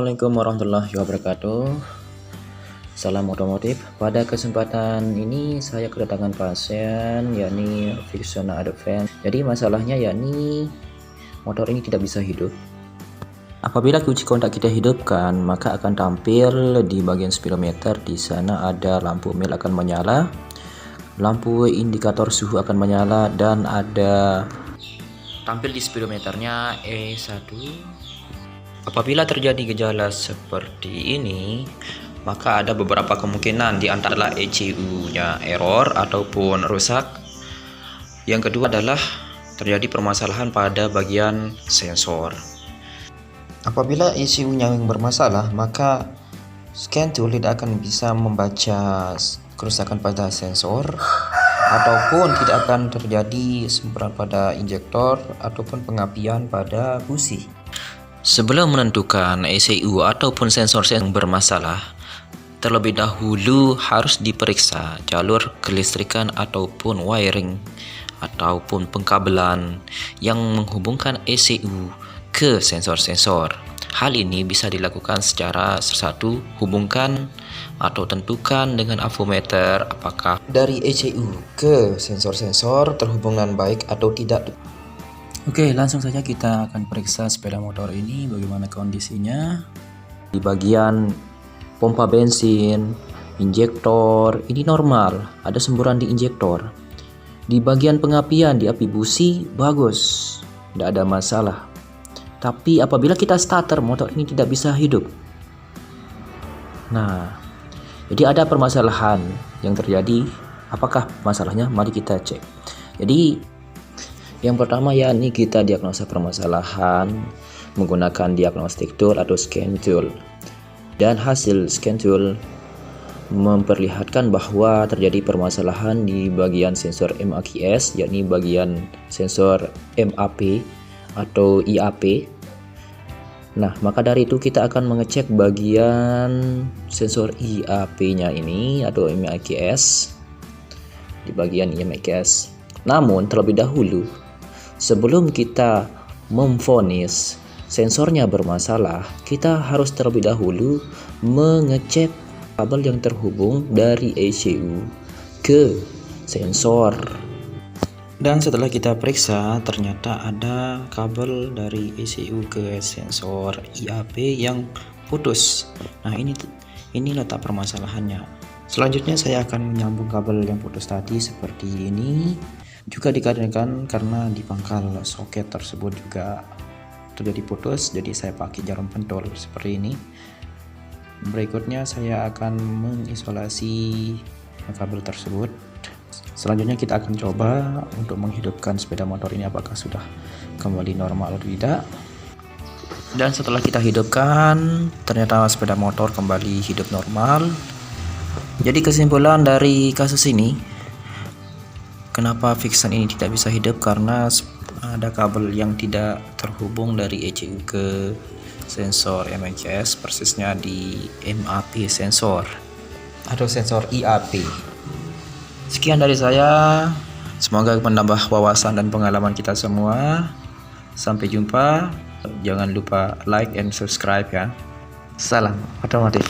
Assalamualaikum warahmatullahi wabarakatuh. Salam otomotif. Pada kesempatan ini saya kedatangan pasien yakni Vixiona Advance. Jadi masalahnya yakni motor ini tidak bisa hidup. Apabila kunci kontak kita hidupkan, maka akan tampil di bagian speedometer. Di sana ada lampu mil akan menyala, lampu indikator suhu akan menyala, dan ada tampil di speedometernya E1. Apabila terjadi gejala seperti ini, maka ada beberapa kemungkinan, di antara ECU-nya error ataupun rusak. Yang kedua adalah terjadi permasalahan pada bagian sensor. Apabila ECU-nya yang bermasalah, maka scan tool tidak akan bisa membaca kerusakan pada sensor, ataupun tidak akan terjadi semburan pada injektor ataupun pengapian pada busi. Sebelum menentukan ECU ataupun sensor yang bermasalah, terlebih dahulu harus diperiksa jalur kelistrikan ataupun wiring ataupun pengkabelan yang menghubungkan ECU ke sensor-sensor. Hal ini bisa dilakukan secara satu, hubungkan atau tentukan dengan avometer apakah dari ECU ke sensor-sensor terhubung dengan baik atau tidak. Oke, langsung saja kita akan periksa sepeda motor ini bagaimana kondisinya. Di bagian pompa bensin, injektor ini normal, ada semburan di injektor. Di bagian pengapian di api busi bagus, tidak ada masalah. Tapi apabila kita starter, motor ini tidak bisa hidup. Nah, jadi ada permasalahan yang terjadi. Apakah masalahnya? Mari kita cek. Jadi yang pertama yakni kita diagnosa permasalahan menggunakan diagnostic tool atau scan tool. Dan hasil scan tool memperlihatkan bahwa terjadi permasalahan di bagian sensor MAQS, yakni bagian sensor MAP atau IAP. Nah, maka dari itu kita akan mengecek bagian sensor IAP-nya ini atau MAQS di bagian MAQS. Namun terlebih dahulu, sebelum kita memvonis sensornya bermasalah, kita harus terlebih dahulu mengecek kabel yang terhubung dari ECU ke sensor. Dan setelah kita periksa, ternyata ada kabel dari ECU ke sensor IAP yang putus. Nah, ini letak permasalahannya. Selanjutnya saya akan menyambung kabel yang putus tadi seperti ini. Juga dikarenakan karena di pangkal soket tersebut juga terjadi putus, jadi saya pakai jarum pentol seperti ini. Berikutnya saya akan mengisolasi kabel tersebut. Selanjutnya kita akan coba untuk menghidupkan sepeda motor ini apakah sudah kembali normal atau tidak. Dan setelah kita hidupkan, ternyata sepeda motor kembali hidup normal. Jadi kesimpulan dari kasus ini, kenapa Vixiona ini tidak bisa hidup, karena ada kabel yang tidak terhubung dari ECU ke sensor MAQS, persisnya di MAP sensor atau sensor IAP. Sekian dari saya, semoga menambah wawasan dan pengalaman kita semua. Sampai jumpa, jangan lupa like and subscribe ya. Salam otomotif.